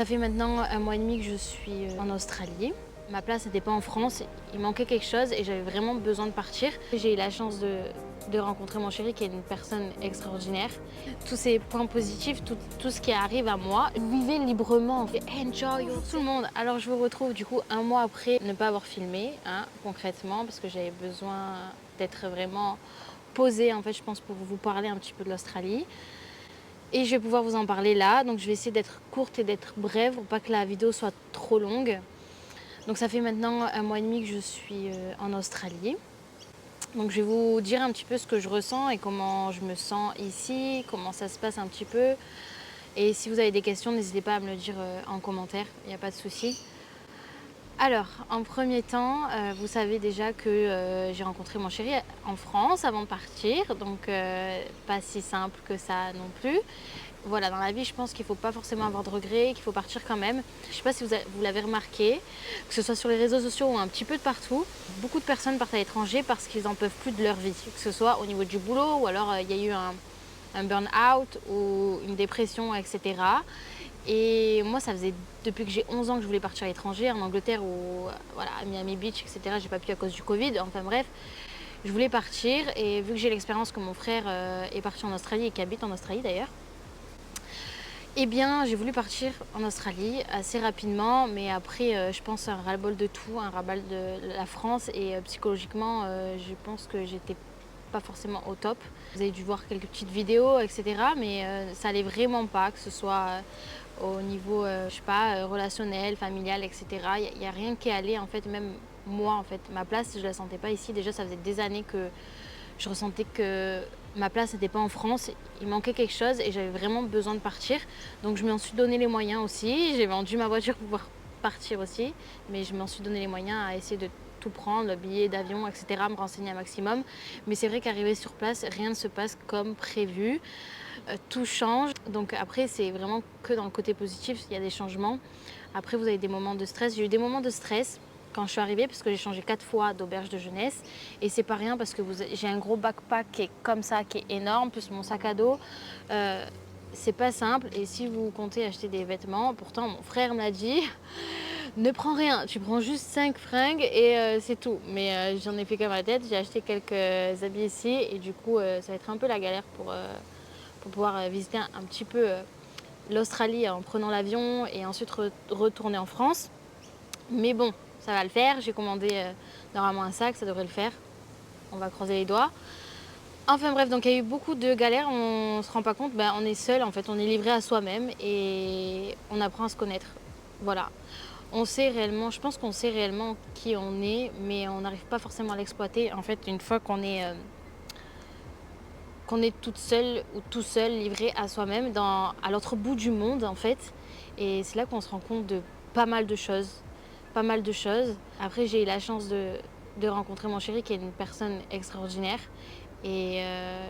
Ça fait maintenant un mois et demi que je suis en Australie. Ma place n'était pas en France, il manquait quelque chose et j'avais vraiment besoin de partir. J'ai eu la chance de rencontrer mon chéri qui est une personne extraordinaire. Tous ces points positifs, tout ce qui arrive à moi, vivez librement, enjoy tout le monde. Alors je vous retrouve du coup un mois après ne pas avoir filmé, concrètement, parce que j'avais besoin d'être vraiment posée en fait, je pense, pour vous parler un petit peu de l'Australie. Et je vais pouvoir vous en parler là, donc je vais essayer d'être courte et d'être brève pour pas que la vidéo soit trop longue. Donc ça fait maintenant un mois et demi que je suis en Australie. Donc je vais vous dire un petit peu ce que je ressens et comment je me sens ici, comment ça se passe un petit peu. Et si vous avez des questions, n'hésitez pas à me le dire en commentaire, il n'y a pas de souci. Alors, en premier temps, vous savez déjà que j'ai rencontré mon chéri en France avant de partir, donc pas si simple que ça non plus. Voilà, dans la vie, je pense qu'il ne faut pas forcément avoir de regrets, qu'il faut partir quand même. Je ne sais pas si vous l'avez remarqué, que ce soit sur les réseaux sociaux ou un petit peu de partout, beaucoup de personnes partent à l'étranger parce qu'ils n'en peuvent plus de leur vie, que ce soit au niveau du boulot ou alors il y a eu un burn-out ou une dépression, etc. Et moi, ça faisait depuis que j'ai 11 ans que je voulais partir à l'étranger, en Angleterre ou voilà, à Miami Beach, etc. J'ai pas pu à cause du Covid, enfin bref. Je voulais partir et vu que j'ai l'expérience que mon frère est parti en Australie et qui habite en Australie d'ailleurs, eh bien, j'ai voulu partir en Australie assez rapidement, mais après, je pense un ras-le-bol de tout, un ras-le-bol de la France et psychologiquement, je pense que j'étais pas forcément au top. Vous avez dû voir quelques petites vidéos, etc., mais ça allait vraiment pas, que ce soit au niveau, je sais pas, relationnel, familial, etc. Il y a rien qui allait, en fait, même moi, en fait, ma place, je la sentais pas ici. Déjà, ça faisait des années que je ressentais que ma place n'était pas en France, il manquait quelque chose et j'avais vraiment besoin de partir. Donc je m'en suis donné les moyens aussi. J'ai vendu ma voiture pour pouvoir partir aussi, mais je m'en suis donné les moyens à essayer de tout prendre, le billet d'avion, etc., me renseigner un maximum. Mais c'est vrai qu'arrivé sur place, rien ne se passe comme prévu. Tout change. Donc après, c'est vraiment que dans le côté positif, il y a des changements. Après, vous avez des moments de stress. J'ai eu des moments de stress quand je suis arrivée parce que j'ai changé 4 fois d'auberge de jeunesse et c'est pas rien parce que j'ai un gros backpack qui est comme ça, qui est énorme, plus mon sac à dos. C'est pas simple et si vous comptez acheter des vêtements, pourtant mon frère m'a dit ne prends rien, tu prends juste 5 fringues et c'est tout. Mais j'en ai fait qu'à ma tête, j'ai acheté quelques habits ici et du coup ça va être un peu la galère pour pouvoir visiter un petit peu l'Australie en prenant l'avion et ensuite retourner en France. Mais bon, ça va le faire. J'ai commandé normalement un sac, ça devrait le faire. On va croiser les doigts. Enfin bref, donc il y a eu beaucoup de galères. On ne se rend pas compte, on est seul en fait, on est livré à soi-même et on apprend à se connaître. Voilà. On sait réellement, je pense qu'on sait réellement qui on est, mais on n'arrive pas forcément à l'exploiter. En fait, une fois qu'on est toute seule ou tout seul, livré à soi-même, à l'autre bout du monde en fait. Et c'est là qu'on se rend compte de pas mal de choses. Pas mal de choses. Après, j'ai eu la chance de rencontrer mon chéri qui est une personne extraordinaire. Et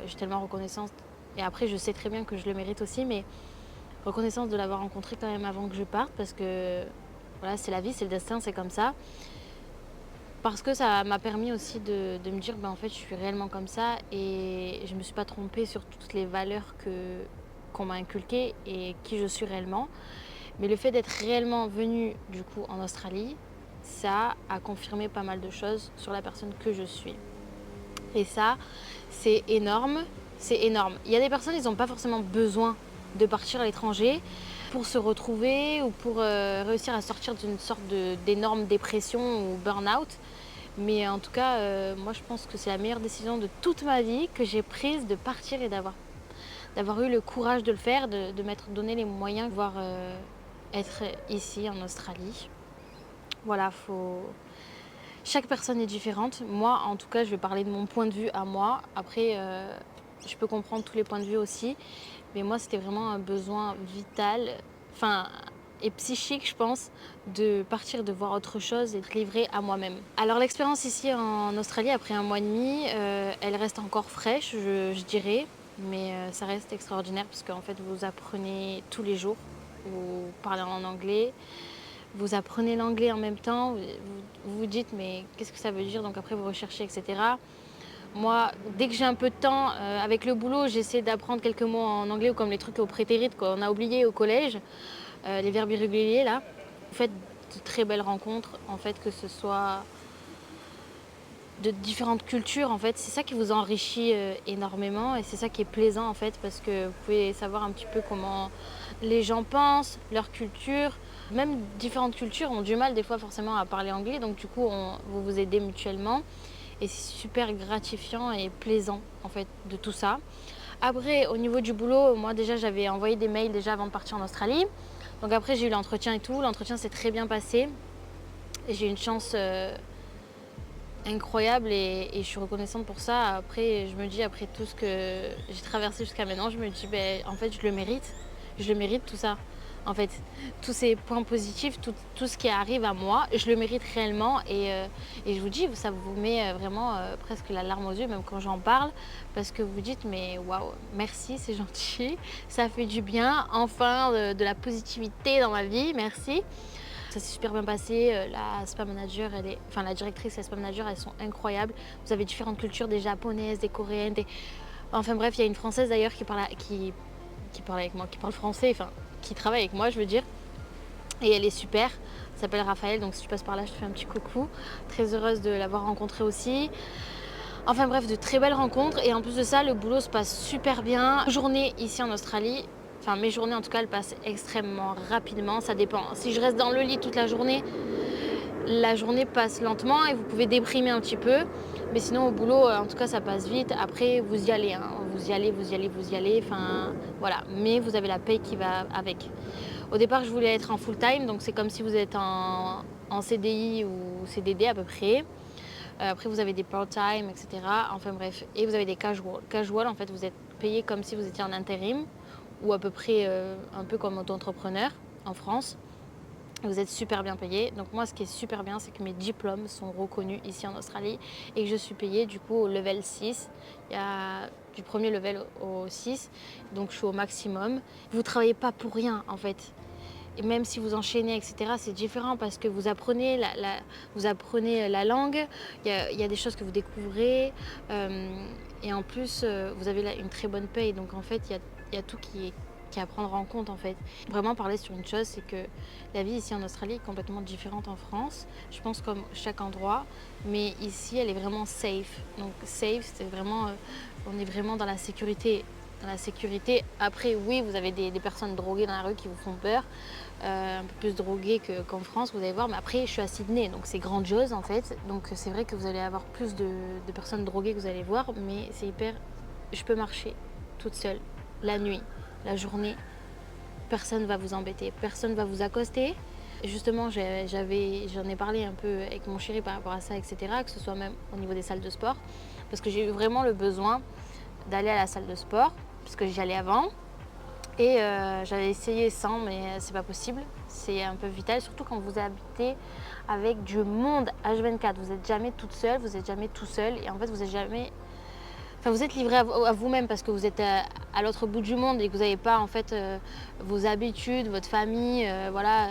je suis tellement reconnaissante. Et après, je sais très bien que je le mérite aussi, mais reconnaissance de l'avoir rencontré quand même avant que je parte parce que voilà, c'est la vie, c'est le destin, c'est comme ça. Parce que ça m'a permis aussi de me dire, en fait, je suis réellement comme ça et je ne me suis pas trompée sur toutes les valeurs qu'on m'a inculquées et qui je suis réellement. Mais le fait d'être réellement venue, du coup, en Australie, ça a confirmé pas mal de choses sur la personne que je suis. Et ça, c'est énorme, c'est énorme. Il y a des personnes, ils n'ont pas forcément besoin de partir à l'étranger pour se retrouver ou pour réussir à sortir d'une sorte d'énorme dépression ou burn-out. Mais en tout cas, moi je pense que c'est la meilleure décision de toute ma vie que j'ai prise de partir et d'avoir eu le courage de le faire, de m'être donné les moyens de pouvoir être ici en Australie. Voilà, chaque personne est différente. Moi, en tout cas, je vais parler de mon point de vue à moi. Après, je peux comprendre tous les points de vue aussi. Mais moi, c'était vraiment un besoin vital, et psychique, je pense, de partir, de voir autre chose et de livrer à moi-même. Alors, l'expérience ici en Australie, après un mois et demi, elle reste encore fraîche, je dirais. Mais ça reste extraordinaire parce qu'en fait, vous apprenez tous les jours. Vous parlez en anglais. Vous apprenez l'anglais en même temps, vous vous dites mais qu'est-ce que ça veut dire, donc après vous recherchez, etc. Moi, dès que j'ai un peu de temps, avec le boulot, j'essaie d'apprendre quelques mots en anglais ou comme les trucs au prétérit qu'on a oublié au collège. les verbes irréguliers là. Vous faites de très belles rencontres, en fait, que ce soit de différentes cultures, en fait. C'est ça qui vous enrichit énormément et c'est ça qui est plaisant, en fait, parce que vous pouvez savoir un petit peu comment les gens pensent, leur culture. Même différentes cultures ont du mal des fois forcément à parler anglais, donc du coup, vous vous aidez mutuellement. Et c'est super gratifiant et plaisant, en fait, de tout ça. Après, au niveau du boulot, moi déjà, j'avais envoyé des mails déjà avant de partir en Australie. Donc après, j'ai eu l'entretien et tout. L'entretien s'est très bien passé. Et j'ai eu une chance incroyable et je suis reconnaissante pour ça. Après, je me dis, après tout ce que j'ai traversé jusqu'à maintenant, je me dis, ben, en fait, je le mérite. Je le mérite tout ça. En fait, tous ces points positifs, tout ce qui arrive à moi, je le mérite réellement. Et je vous dis, ça vous met vraiment presque la larme aux yeux, même quand j'en parle, parce que vous dites, mais waouh, merci, c'est gentil, ça fait du bien, enfin de la positivité dans ma vie, merci. Ça s'est super bien passé. La spa manager, enfin la directrice et la spa manager, elles sont incroyables. Vous avez différentes cultures, des japonaises, des coréennes, enfin bref, il y a une française d'ailleurs qui parle avec moi, qui parle français, enfin qui travaille avec moi, je veux dire. Et elle est super. Elle s'appelle Raphaël, donc si tu passes par là, je te fais un petit coucou. Très heureuse de l'avoir rencontrée aussi. Enfin bref, de très belles rencontres. Et en plus de ça, le boulot se passe super bien. Journée ici en Australie. Enfin, mes journées, en tout cas, elles passent extrêmement rapidement. Ça dépend. Si je reste dans le lit toute la journée passe lentement et vous pouvez déprimer un petit peu. Mais sinon, au boulot, en tout cas, ça passe vite. Après, vous y allez. Hein. Vous y allez, vous y allez, vous y allez. Enfin, voilà. Mais vous avez la paye qui va avec. Au départ, je voulais être en full-time. Donc, c'est comme si vous êtes en CDI ou CDD à peu près. Après, vous avez des part-time, etc. Enfin, bref. Et vous avez des casual. Casual, en fait, vous êtes payé comme si vous étiez en intérim ou à peu près un peu comme auto-entrepreneur en France. Vous êtes super bien payé. Donc moi, ce qui est super bien, c'est que mes diplômes sont reconnus ici en Australie et que je suis payée du coup au level 6. Il y a du premier level au 6, donc je suis au maximum. Vous ne travaillez pas pour rien en fait. Et même si vous enchaînez, etc., c'est différent parce que vous apprenez la langue, il y a des choses que vous découvrez, et en plus, vous avez une très bonne paye. Donc en fait, il y a tout qui est à prendre en compte en fait. Vraiment parler sur une chose, c'est que la vie ici en Australie est complètement différente en France, je pense comme chaque endroit, mais ici elle est vraiment safe. Donc safe, c'est vraiment, on est vraiment dans la sécurité. Dans la sécurité. Après, oui, vous avez des personnes droguées dans la rue qui vous font peur, un peu plus droguées qu'en France, vous allez voir. Mais après, je suis à Sydney, donc c'est grandiose en fait. Donc c'est vrai que vous allez avoir plus de personnes droguées que vous allez voir, mais c'est hyper... Je peux marcher toute seule, la nuit, la journée. Personne ne va vous embêter, personne ne va vous accoster. Et justement, j'en ai parlé un peu avec mon chéri par rapport à ça, etc., que ce soit même au niveau des salles de sport, parce que j'ai eu vraiment le besoin d'aller à la salle de sport, parce que j'y allais avant. Et j'avais essayé sans, mais c'est pas possible. C'est un peu vital, surtout quand vous habitez avec du monde H24. Vous n'êtes jamais toute seule, vous n'êtes jamais tout seul. Et en fait, vous êtes jamais... Enfin, vous êtes livré à vous-même parce que vous êtes à l'autre bout du monde et que vous n'avez pas en fait vos habitudes, votre famille, voilà,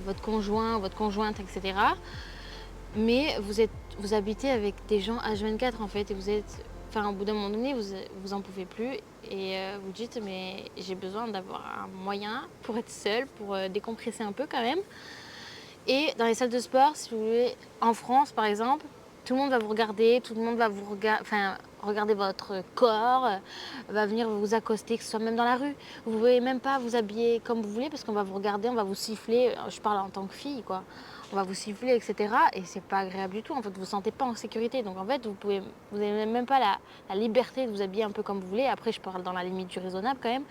votre conjoint, votre conjointe, etc. Mais vous habitez avec des gens H24 en fait et vous êtes... Enfin, au bout d'un moment donné, vous en pouvez plus et vous dites mais j'ai besoin d'avoir un moyen pour être seule, pour décompresser un peu quand même. Et dans les salles de sport, si vous voulez, en France par exemple, tout le monde va vous regarder, tout le monde va vous regarder votre corps, va venir vous accoster, que ce soit même dans la rue. Vous ne pouvez même pas vous habiller comme vous voulez parce qu'on va vous regarder, on va vous siffler. Je parle en tant que fille, quoi. On va vous siffler, etc. Et c'est pas agréable du tout. En fait, vous vous sentez pas en sécurité. Donc en fait, vous n'avez même pas la liberté de vous habiller un peu comme vous voulez. Après, je parle dans la limite du raisonnable quand même.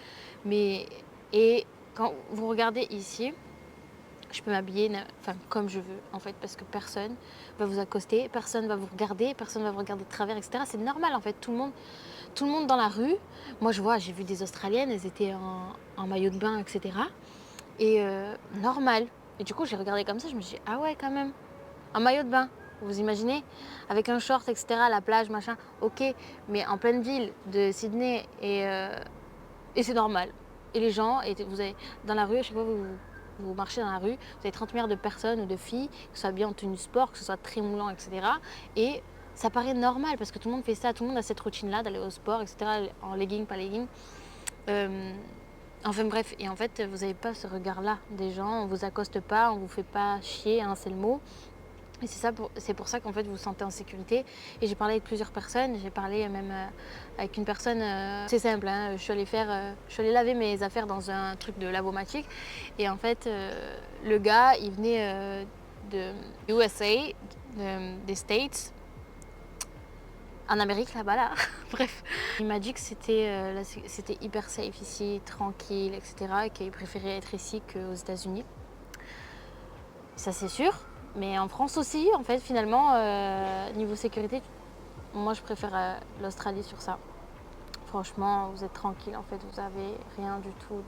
Et quand vous regardez ici, je peux m'habiller comme je veux, en fait, parce que personne va vous accoster, personne va vous regarder, personne va vous regarder de travers, etc. C'est normal, en fait, tout le monde dans la rue. Moi, j'ai vu des Australiennes, elles étaient en maillot de bain, etc. Et normal. Et du coup, j'ai regardé comme ça, je me suis dit, ah ouais, quand même, en maillot de bain, vous imaginez, avec un short, etc., à la plage, machin, ok, mais en pleine ville de Sydney, et c'est normal. Et les gens, vous avez, dans la rue, à chaque fois vous marchez dans la rue, vous avez 30 milliards de personnes ou de filles, que ce soit bien en tenue sport, que ce soit très moulant, etc. Et ça paraît normal parce que tout le monde fait ça, tout le monde a cette routine-là d'aller au sport, etc. En legging, pas legging. Enfin bref, et en fait, vous n'avez pas ce regard-là des gens, on vous accoste pas, on vous fait pas chier, hein, c'est le mot. Et c'est pour ça qu'en fait vous vous sentez en sécurité. Et j'ai parlé avec plusieurs personnes, j'ai parlé même avec une personne, c'est simple, hein, je suis allée laver mes affaires dans un truc de lavomatique. Et en fait, le gars, il venait de USA, des States, en Amérique là-bas là. Bref, il m'a dit que c'était hyper safe ici, tranquille, etc. Et qu'il préférait être ici qu'aux États-Unis. Ça c'est sûr, mais en France aussi, en fait, finalement, niveau sécurité, moi je préfère l'Australie sur ça. Franchement, vous êtes tranquille, en fait, vous avez rien du tout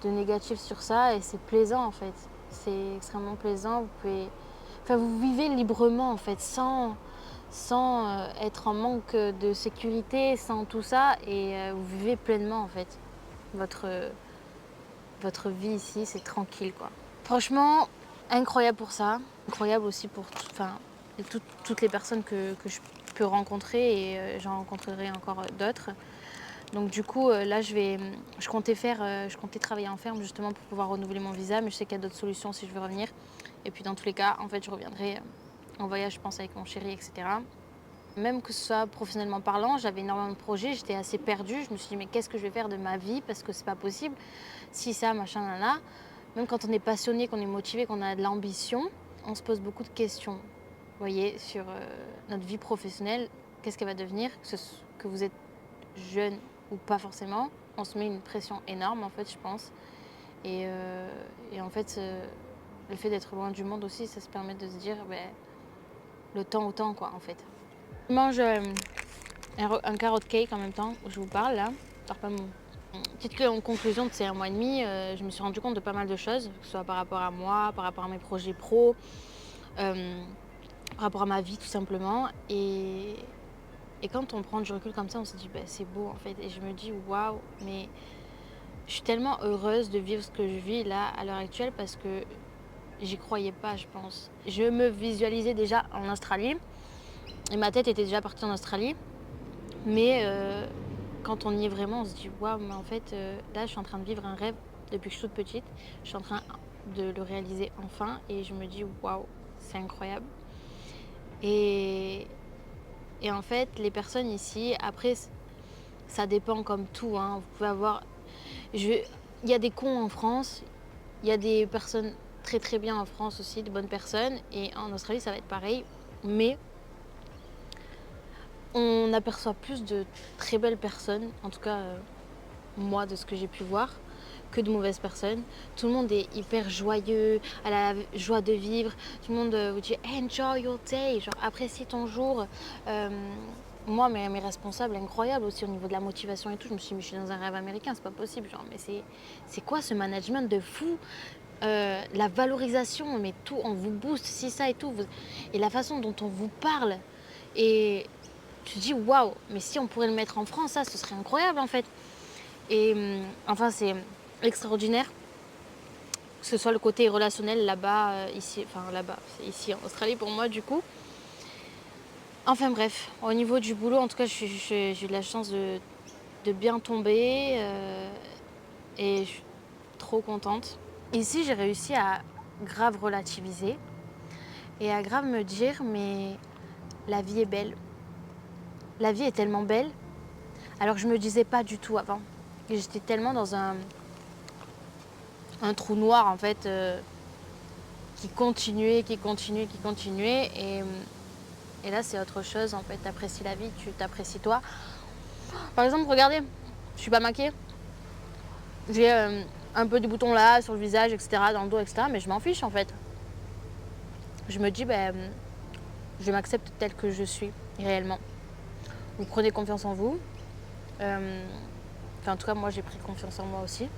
de négatif sur ça et c'est plaisant en fait. C'est extrêmement plaisant, vous vivez librement en fait, sans être en manque de sécurité, sans tout ça, et vous vivez pleinement en fait. Votre vie ici, c'est tranquille quoi. Franchement, incroyable pour ça, incroyable aussi pour toutes les personnes que je peux rencontrer, et j'en rencontrerai encore d'autres. Donc du coup, là, je comptais travailler en ferme justement pour pouvoir renouveler mon visa, mais je sais qu'il y a d'autres solutions si je veux revenir. Et puis dans tous les cas, en fait, je reviendrai en voyage, je pense, avec mon chéri, etc. Même que ce soit professionnellement parlant, j'avais énormément de projets, j'étais assez perdue. Je me suis dit, mais qu'est-ce que je vais faire de ma vie? Parce que c'est pas possible. Si ça, machin, nana. Même quand on est passionné, qu'on est motivé, qu'on a de l'ambition, on se pose beaucoup de questions. Vous voyez, sur notre vie professionnelle, qu'est-ce qu'elle va devenir? Que vous êtes jeune ou pas forcément, on se met une pression énorme en fait, je pense. Et en fait, le fait d'être loin du monde aussi, ça se permet de se dire, le temps au temps quoi en fait. Je mange un carrot cake en même temps où je vous parle là. Petite clé en conclusion de ces 1 mois et demi, je me suis rendu compte de pas mal de choses, que ce soit par rapport à moi, par rapport à mes projets pro, par rapport à ma vie tout simplement. Et quand on prend du recul comme ça, on se dit c'est beau en fait. Et je me dis waouh, mais je suis tellement heureuse de vivre ce que je vis là à l'heure actuelle parce que j'y croyais pas, je pense. Je me visualisais déjà en Australie et ma tête était déjà partie en Australie. Mais quand on y est vraiment, on se dit waouh, mais en fait là je suis en train de vivre un rêve depuis que je suis toute petite. Je suis en train de le réaliser enfin et je me dis waouh, c'est incroyable. Et en fait, les personnes ici, après, ça dépend comme tout. Hein. Vous pouvez avoir. Il y a des cons en France, il y a des personnes très très bien en France aussi, de bonnes personnes. Et en Australie, ça va être pareil. Mais on aperçoit plus de très belles personnes, en tout cas, moi, de ce que j'ai pu voir, que de mauvaises personnes. Tout le monde est hyper joyeux, à la joie de vivre. Tout le monde vous dit enjoy your day, genre apprécie ton jour. Moi, mes responsables incroyables aussi au niveau de la motivation et tout, je me suis dit, mais je suis dans un rêve américain, c'est pas possible. Genre, mais c'est quoi ce management de fou? La valorisation, mais tout, on vous booste, si ça et tout. Et la façon dont on vous parle. Et tu te dis, waouh, mais si on pourrait le mettre en France, ça, ce serait incroyable en fait. Et enfin, c'est extraordinaire. Que ce soit le côté relationnel là-bas, ici, enfin là-bas, c'est ici en Australie pour moi du coup. Enfin bref, au niveau du boulot, en tout cas, j'ai eu de la chance de bien tomber et je suis trop contente. Ici, j'ai réussi à grave relativiser et à grave me dire, mais la vie est belle. La vie est tellement belle, alors que je me disais pas du tout avant. Et j'étais tellement dans un trou noir en fait, qui continuait. Et là, c'est autre chose en fait. T'apprécies la vie, tu t'apprécies toi. Par exemple, regardez, je suis pas maquillée. J'ai un peu de boutons là, sur le visage, etc., dans le dos, etc. Mais je m'en fiche en fait. Je me dis, je m'accepte telle que je suis, réellement. Vous prenez confiance en vous. En tout cas, moi, j'ai pris confiance en moi aussi.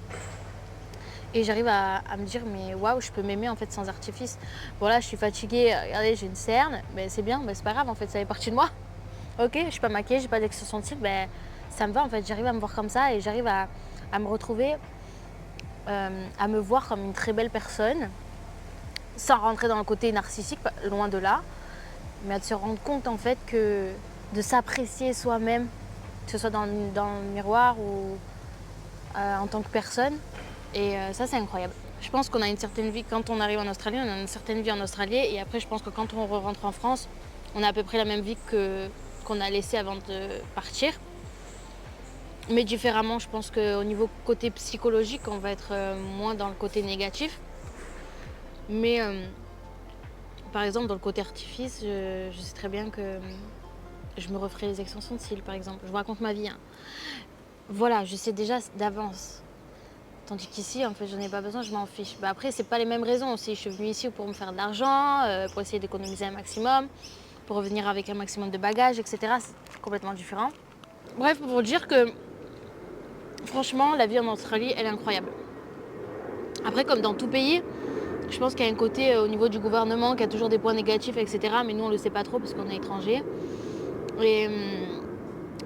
Et j'arrive à me dire, mais waouh, je peux m'aimer en fait sans artifice. Bon là, je suis fatiguée, regardez, j'ai une cerne, mais c'est bien, c'est pas grave en fait, ça fait partie de moi. Ok, je suis pas maquillée, j'ai pas d'extension de cils, ça me va en fait, j'arrive à me voir comme ça et j'arrive à me retrouver, à me voir comme une très belle personne, sans rentrer dans le côté narcissique, loin de là, mais à se rendre compte en fait que de s'apprécier soi-même, que ce soit dans le miroir ou en tant que personne. Et ça, c'est incroyable. Je pense qu'on a une certaine vie, quand on arrive en Australie, on a une certaine vie en Australie. Et après, je pense que quand on rentre en France, on a à peu près la même vie qu'on a laissée avant de partir. Mais différemment, je pense qu'au niveau côté psychologique, on va être moins dans le côté négatif. Mais par exemple, dans le côté artifice, je sais très bien que je me referai les extensions de cils, par exemple. Je vous raconte ma vie, hein. Voilà, je sais déjà d'avance. Tandis qu'ici, en fait, j'en ai pas besoin, je m'en fiche. Bah après, c'est pas les mêmes raisons aussi. Je suis venue ici pour me faire de l'argent, pour essayer d'économiser un maximum, pour revenir avec un maximum de bagages, etc. C'est complètement différent. Bref, pour dire que, franchement, la vie en Australie, elle est incroyable. Après, comme dans tout pays, je pense qu'il y a un côté au niveau du gouvernement qui a toujours des points négatifs, etc. Mais nous, on le sait pas trop parce qu'on est étrangers. Et,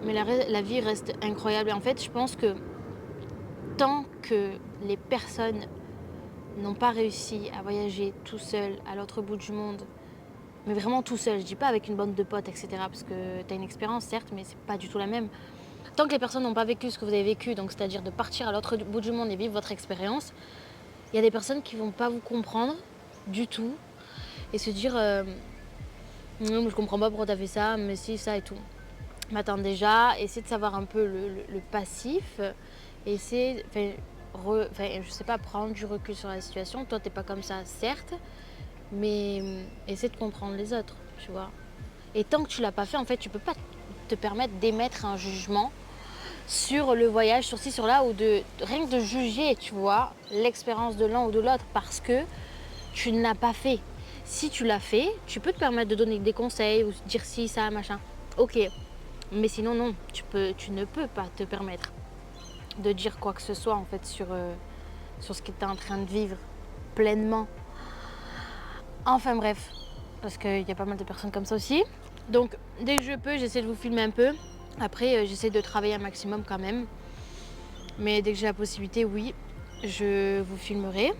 mais la vie reste incroyable. Et en fait, je pense que tant que les personnes n'ont pas réussi à voyager tout seul à l'autre bout du monde, mais vraiment tout seul, je dis pas avec une bande de potes, etc. Parce que tu as une expérience, certes, mais c'est pas du tout la même. Tant que les personnes n'ont pas vécu ce que vous avez vécu, donc c'est-à-dire de partir à l'autre bout du monde et vivre votre expérience, il y a des personnes qui vont pas vous comprendre du tout et se dire non, mais je comprends pas pourquoi t'as fait ça, mais si, ça et tout. Mais attends, déjà, essaie de savoir un peu le passif, essaie, je sais pas, prendre du recul sur la situation. Toi, t'es pas comme ça, certes, mais essaie de comprendre les autres, tu vois. Et tant que tu l'as pas fait, en fait, tu peux pas te permettre d'émettre un jugement sur le voyage, sur ci, sur là, ou rien que de juger, tu vois, l'expérience de l'un ou de l'autre parce que tu ne l'as pas fait. Si tu l'as fait, tu peux te permettre de donner des conseils ou dire si, ça, machin. Ok, mais sinon, non, tu ne peux pas te permettre de dire quoi que ce soit en fait sur ce que tu es en train de vivre pleinement. Enfin bref, parce qu'il y a pas mal de personnes comme ça aussi. Donc dès que je peux, j'essaie de vous filmer un peu. Après, j'essaie de travailler un maximum quand même. Mais dès que j'ai la possibilité, oui, je vous filmerai.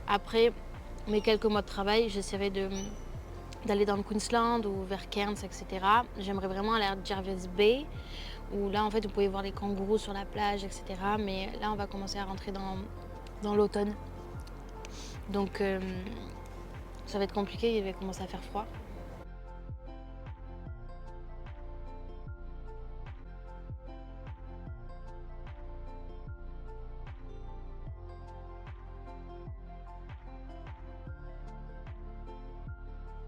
Après mes quelques mois de travail, j'essaierai d'aller dans le Queensland ou vers Cairns, etc. J'aimerais vraiment aller à Jervis Bay, où là, en fait, vous pouvez voir les kangourous sur la plage, etc. Mais là, on va commencer à rentrer dans l'automne. Donc, ça va être compliqué, il va commencer à faire froid.